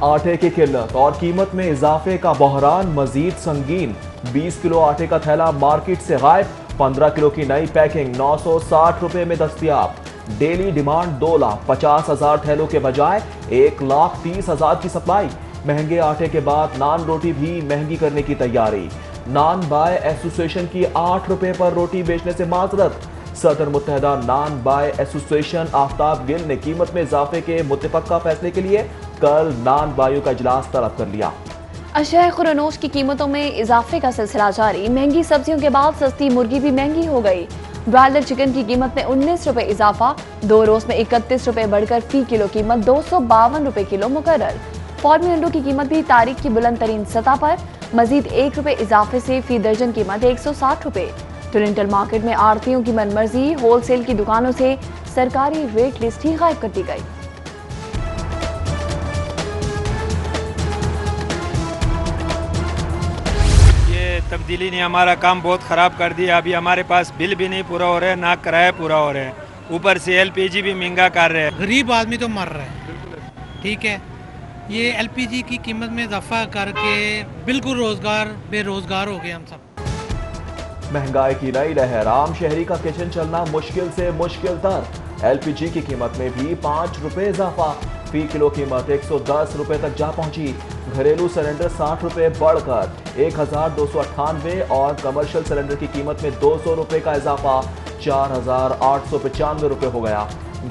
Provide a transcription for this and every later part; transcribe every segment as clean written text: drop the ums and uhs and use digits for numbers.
آٹے کی قلت اور قیمت میں اضافے کا بحران مزید سنگین، 20 کلو آٹے کا تھیلا مارکیٹ سے غائب، 15 کلو کی نئی پیکنگ 960 روپے میں دستیاب۔ ڈیلی ڈیمانڈ 2,50,000 تھیلوں کے بجائے 1,30,000 کی سپلائی۔ مہنگے آٹے کے بعد نان روٹی بھی مہنگی کرنے کی تیاری۔ نان بائے ایسوسی ایشن کی 8 روپے پر روٹی بیچنے سے معذرت۔ صدر متحدہ نان بائے ایسوسی ایشن آفتاب گل نے قیمت میں اضافے کے متفقہ فیصلے کے لیے کل نان بائیوں کا اجلاس طلب کر لیا۔ اشیاء خورنوش کی قیمتوں میں اضافے کا سلسلہ جاری، مہنگی سبزیوں کے بعد سستی مرغی بھی مہنگی ہو گئی۔ برائلر چکن کی قیمت میں 19 روپے اضافہ، 2 روز میں 31 روپے بڑھ کر فی کلو قیمت 252 روپے کلو مقرر۔ فارمی انڈوں کی قیمت بھی تاریخ کی بلند ترین سطح پر، مزید 1 روپے اضافے سے فی درجن قیمت 160 روپے۔ ٹورنٹل مارکیٹ میں آڑھتیوں کی من مرضی، ہول سیل کی دکانوں سے سرکاری ریٹ لسٹ ہی غائب کر دی گئی۔ تبدیلی نے ہمارا کام بہت خراب کر دیا۔ ابھی ہمارے پاس بل بھی نہیں پورا ہو رہا ہے، نہ کرایہ پورا ہو رہا ہے، اوپر سے ایل پی جی بھی مہنگا کر رہے ہیں۔ غریب آدمی تو مر رہا ہے، ٹھیک ہے، یہ ایل پی جی کی قیمت میں اضافہ کر کے بالکل بے روزگار ہو گئے ہم سب۔ مہنگائی کی نئی لہر، عام شہری کا کچن چلنا مشکل سے مشکل تر۔ ایل پی جی کی قیمت میں بھی 5 روپے اضافہ، فی کلو قیمت 110 روپے تک جا پہنچی۔ گھریلو سلنڈر 60 روپے بڑھ کر 1,298 اور کمرشل سلنڈر کی قیمت میں 200 روپے کا اضافہ 4,895 روپے ہو گیا۔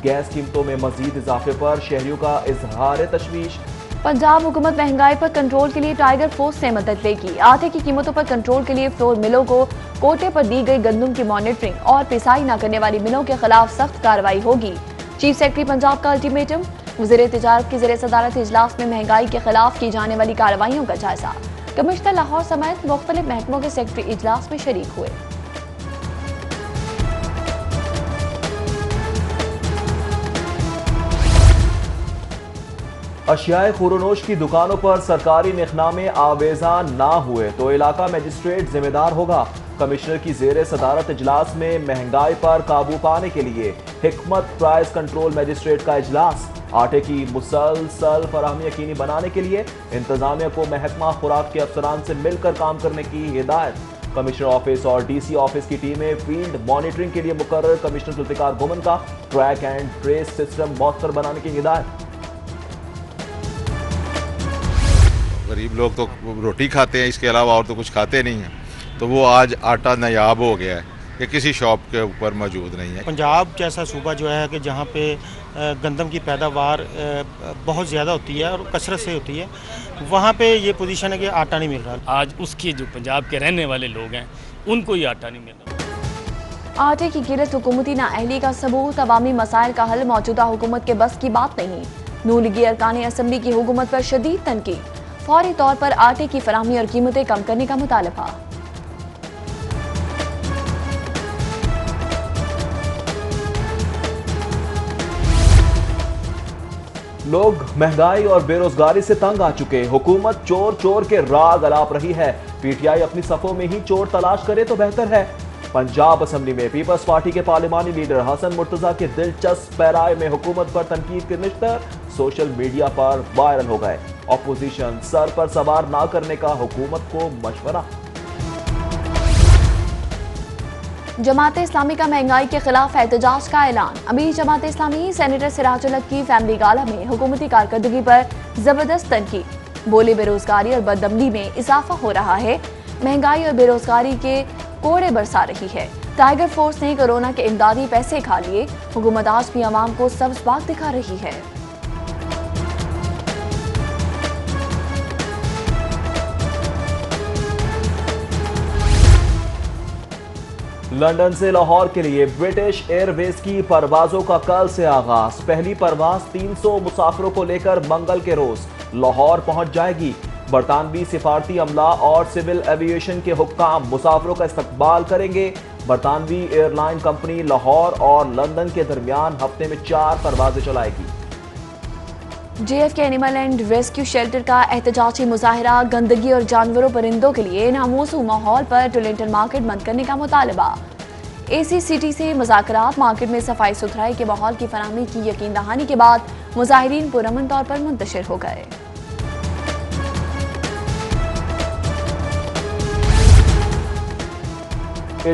گیس قیمتوں میں مزید اضافے پر شہریوں کا اظہار تشویش۔ پنجاب حکومت مہنگائی پر کنٹرول کے لیے ٹائیگر فورس سے مدد لے گی۔ آٹے کی قیمتوں پر کنٹرول کے لیے فلور ملوں کو کوٹے پر دی گئی گندم کی مانیٹرنگ اور پسائی نہ کرنے والی ملوں کے خلاف سخت کارروائی ہوگی۔ چیف سیکرٹری پنجاب کا الٹیمیٹم، وزیر تجارت کی زیر صدارت اجلاس میں مہنگائی کے خلاف کی جانے والی کارروائیوں کا جائزہ۔ کمشنر لاہور سمیت مختلف محکموں کے سیکرٹری اجلاس میں شریک ہوئے۔ اشیاء خورنوش کی دکانوں پر سرکاری نقنامے آویزاں نہ ہوئے تو علاقہ مجسٹریٹ ذمہ دار ہوگا۔ کمشنر کی زیر صدارت اجلاس میں مہنگائی پر قابو پانے کے لیے حکمت پرائز کنٹرول مجسٹریٹ کا اجلاس۔ آٹے کی مسلسل فراہمی یقینی بنانے کے لیے انتظامیہ کو محکمہ خوراک کے افسران سے مل کر کام کرنے کی ہدایت۔ کمشنر آفس اور ڈی سی آفس کی ٹیمیں فیلڈ مانیٹرنگ کے لیے مقرر، کمشنر ذوالفقار گھمن کا ٹریک اینڈ ٹریس سسٹم مؤثر بنانے کی ہدایت۔ غریب لوگ تو روٹی کھاتے ہیں، اس کے علاوہ اور تو کچھ کھاتے نہیں ہیں، تو وہ آج آٹا نایاب ہو گیا ہے، یہ کسی شاپ کے اوپر موجود نہیں ہے۔ پنجاب جیسا صوبہ جو ہے کہ جہاں پہ گندم کی پیداوار بہت زیادہ ہوتی ہے اور کثرت سے ہوتی ہے، وہاں پہ یہ پوزیشن ہے کہ آٹا نہیں مل رہا۔ آج اس کی جو پنجاب کے رہنے والے لوگ ہیں ان کو یہ آٹا نہیں مل رہا۔ آٹے کی قلت حکومتی نااہلی کا ثبوت، عوامی مسائل کا حل موجودہ حکومت کے بس کی بات نہیں۔ نون لیگی ارکان اسمبلی کی حکومت پر شدید تنقید، فوری طور پر آٹے کی فراہمی اور قیمتیں کم کرنے کا مطالبہ۔ لوگ مہنگائی اور بے روزگاری سے تنگ آ چکے، حکومت چور چور کے راگ الاپ رہی ہے، پی ٹی آئی اپنی صفوں میں ہی چور تلاش کرے تو بہتر ہے۔ پنجاب اسمبلی میں پیپلز پارٹی کے پارلیمانی لیڈر حسن مرتضیٰ کے دلچسپ پیرائے میں حکومت پر تنقید کے نشتر سوشل میڈیا پر وائرل ہو گئے۔ اپوزیشن سر پر سوار نہ کرنے کا حکومت کو مشورہ۔ جماعت اسلامی کا مہنگائی کے خلاف احتجاج کا اعلان، امیر جماعت اسلامی سینیٹر سراج الحق کی فیملی گالا میں حکومتی کارکردگی پر زبردست تنقید، بولے بے روزگاری اور بدعملی میں اضافہ ہو رہا ہے، مہنگائی اور بے روزگاری کے کوڑے برسا رہی ہے، ٹائیگر فورس نے کورونا کے امدادی پیسے کھا لیے، حکومت آج بھی عوام کو سبز باغ دکھا رہی ہے۔ لندن سے لاہور کے لیے برٹش ایئر ویز کی پروازوں کا کل سے آغاز، پہلی پرواز 300 مسافروں کو لے کر منگل کے روز لاہور پہنچ جائے گی۔ برطانوی سفارتی عملہ اور سول ایوییشن کے حکام مسافروں کا استقبال کریں گے۔ برطانوی ایئر لائن کمپنی لاہور اور لندن کے درمیان ہفتے میں 4 پروازیں چلائے گی۔ جے ایف کے اینیمل اینڈ ریسکیو شیلٹر کا احتجاجی مظاہرہ، گندگی اور جانوروں پرندوں کے لیے ناموزوں ماحول پر ٹورنٹل مارکیٹ بند کرنے کا مطالبہ۔ اے سی سی ٹی سے مذاکرات، مارکیٹ میں صفائی ستھرائی کے ماحول کی فراہمی کی یقین دہانی کے بعد مظاہرین پرامن طور پر منتشر ہو گئے۔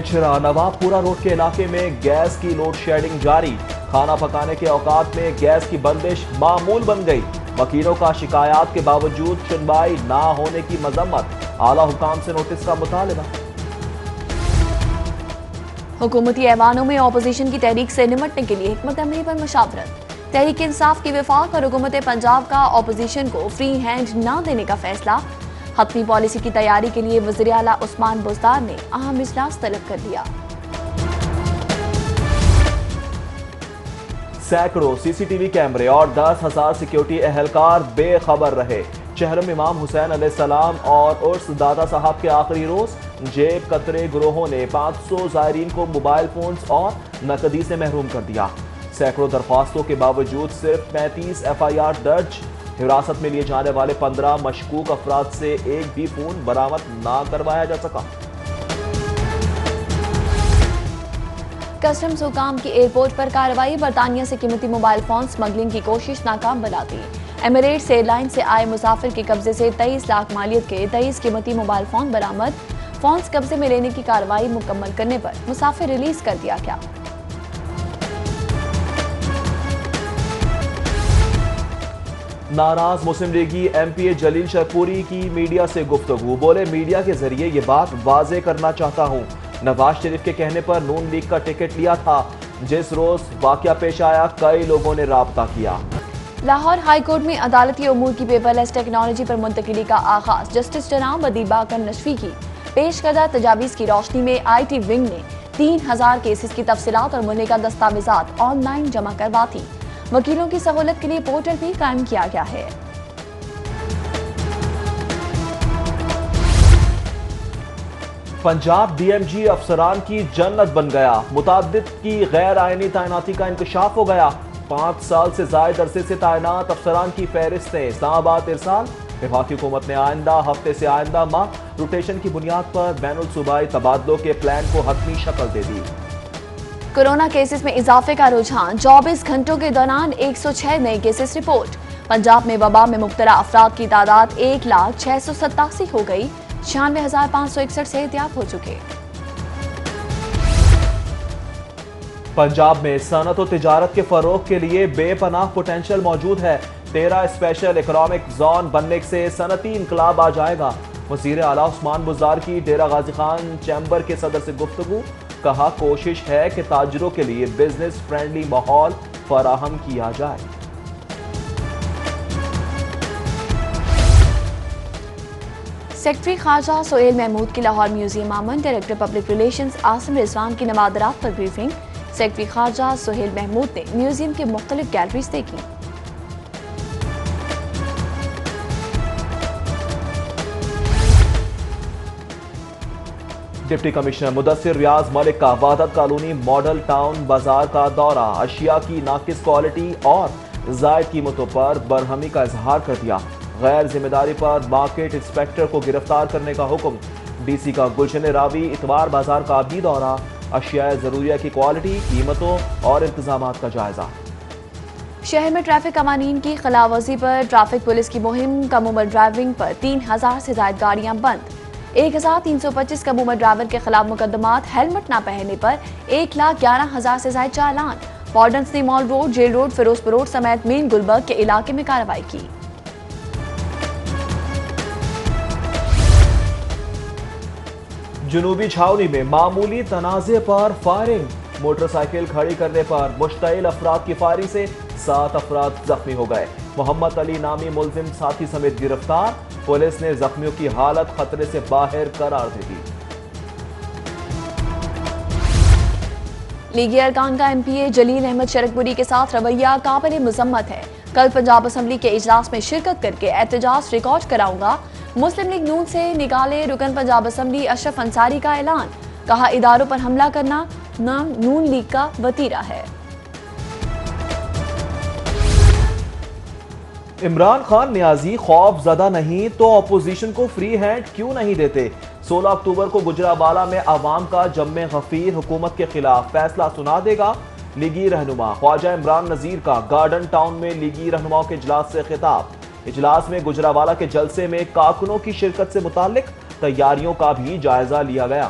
چھڑا نواب پورا روڈ کے علاقے میں گیس کی لوڈ شیڈنگ جاری، کھانا پکانے کے اوقات میں گیس کی بندش معمول بن گئی، وکیلوں کا شکایات کے باوجود سنوائی نہ ہونے کی مذمت، اعلیٰ حکام سے نوٹس کا مطالبہ۔ حکومتی ایوانوں میں اپوزیشن کی تحریک سے نمٹنے کے لیے حکمت عملی پر مشاورت، تحریک انصاف کی وفاق اور حکومت پنجاب کا اپوزیشن کو فری ہینڈ نہ دینے کا فیصلہ، حتمی پالیسی کی تیاری کے لیے وزیر اعلیٰ عثمان بزدار نے اہم اجلاس طلب کر لیا۔ سینکڑوں سی سی ٹی وی کیمرے اور 10,000 سیکیورٹی اہلکار بے خبر رہے، چہرم امام حسین علیہ السلام اور عرس دادا صاحب کے آخری روز، جیب کترے گروہوں نے 500 زائرین کو موبائل فونز اور نقدی سے محروم کر دیا، سینکڑوں درخواستوں کے باوجود صرف 35 FIR درج، حراست میں لیے جانے والے 15 مشکوک افراد سے ایک بھی فون برآمد نہ کروایا جا سکا۔ کسٹمز حکام کی ایئرپورٹ پر کارروائی، برطانیہ سے قیمتی موبائل فون سمگلنگ کی کوشش ناکام بنا دی، ایمریٹس ایئر لائن سے آئے مسافر کے قبضے سے 23 لاکھ مالیت کے 23 قیمتی موبائل فون برآمد، فونز قبضے میں لینے کی کارروائی مکمل کرنے پر مسافر ریلیز کر دیا گیا۔ ناراض مسلم لیگی MP جلیل شرپوری کی میڈیا سے گفتگو، بولے میڈیا کے ذریعے یہ بات واضح کرنا چاہتا ہوں، نواز شریف کے کہنے پر نون لیگ کا ٹکٹ لیا تھا، جس روز واقعہ پیش آیا کئی لوگوں نے رابطہ کیا۔ لاہور ہائی کورٹ میں عدالتی امور کی پیپر لیس ٹیکنالوجی پر منتقلی کا آغاز، جسٹس جناب ادیب باقر نشوی کی پیش کردہ تجاویز کی روشنی میں IT ونگ نے 3000 کیسز کی تفصیلات اور ملکہ دستاویزات آن لائن جمع کروا تھی، وکیلوں کی سہولت کے لیے پورٹل بھی قائم کیا گیا ہے۔ پنجاب DMG افسران کی جنت بن گیا، متعدد کی غیر آئینی تعیناتی کا انکشاف ہو گیا، 5 سال سے زائد عرصے سے تعینات افسران کی فہرستیں اسلام آباد ارسال، وفاقی حکومت نے آئندہ ہفتے سے آئندہ ماہ روٹیشن کی بنیاد پر بین الصوبائی تبادلوں کے پلان کو حتمی شکل دے دی۔ کورونا کیسز میں اضافے کا رجحان، 24 گھنٹوں کے دوران 106 نئے کیسز رپورٹ، پنجاب میں وبا میں مبتلا افراد کی تعداد 1,687,000 ہو گئی، 96,561 صحتیاب ہو چکے۔ پنجاب میں صنعت و تجارت کے فروغ کے لیے بے پناہ پوٹینشل موجود ہے، 13 اسپیشل اکنامک زون بننے سے صنعتی انقلاب آ جائے گا، وزیر اعلیٰ عثمان بزدار کی ڈیرہ غازی خان چیمبر کے صدر سے گفتگو، کہا کوشش ہے کہ تاجروں کے لیے بزنس فرینڈلی ماحول فراہم کیا جائے۔ سیکرٹری خارجہ سہیل محمود کی لاہور میوزیم امن، ڈائریکٹر پبلک ریلیشنز عاصم رضوان کی نوادرات پر بریفنگ، سیکرٹری خارجہ سہیل محمود نے میوزیم کی مختلف گیلریز دیکھی۔ ڈپٹی کمشنر مدثر ریاض ملک کا وحدت کالونی ماڈل ٹاؤن بازار کا دورہ، اشیاء کی ناقص کوالٹی اور زائد قیمتوں پر برہمی کا اظہار کر دیا، غیر ذمہ داری پر مارکیٹ انسپیکٹر کو گرفتار کرنے کا حکم، DC کا گلشن راوی اتوار بازار کا بھی دورہ، اشیاء ضروریہ کی کوالٹی، قیمتوں اور انتظامات کا جائزہ۔ شہر میں ٹریفک قوانین کی خلاف ورزی پر ٹریفک پولیس کی مہم، کم عمر ڈرائیونگ پر 3000 سے زائد گاڑیاں بند، 1325 کم عمر ڈرائیور کے خلاف مقدمات، ہیلمٹ نہ پہننے پر 1,11,000 سے زائد چالان، وارڈنز نے مال روڈ، جیل روڈ، فیروز پور روڈ سمیت مین گلبرگ کے علاقے میں کارروائی کی۔ جنوبی چھاؤنی میں معمولی تنازع پر فائرنگ، موٹر سائیکل کھڑی کرنے پر مشتعل افراد کی فائرنگ سے 7 افراد زخمی ہو گئے، محمد علی نامی ملزم ساتھی سمیت گرفتار، پولیس نے زخمیوں کی حالت خطرے سے باہر قرار دے دی۔ لیگی ارکان کا MPA جلیل احمد شرکپوری کے ساتھ رویہ قابل مذمت ہے، کل پنجاب اسمبلی کے اجلاس میں شرکت کر کے احتجاج ریکارڈ کراؤں گا، مسلم لیگ نون سے نکالے رکن پنجاب اسمبلی اشرف انصاری کا اعلان، کہا اداروں پر حملہ کرنا نون لیگ کا وتیرہ ہے۔ عمران خان نیازی خوف زدہ نہیں تو اپوزیشن کو فری ہینڈ کیوں نہیں دیتے؟ 16 اکتوبر کو گجرانوالہ میں عوام کا جم غفیر حکومت کے خلاف فیصلہ سنا دے گا، لیگی رہنما خواجہ عمران نذیر کا گارڈن ٹاؤن میں لیگی رہنماؤں کے اجلاس سے خطاب، اجلاس میں گجرانوالہ کے جلسے میں کارکنوں کی شرکت سے متعلق تیاریوں کا بھی جائزہ لیا گیا۔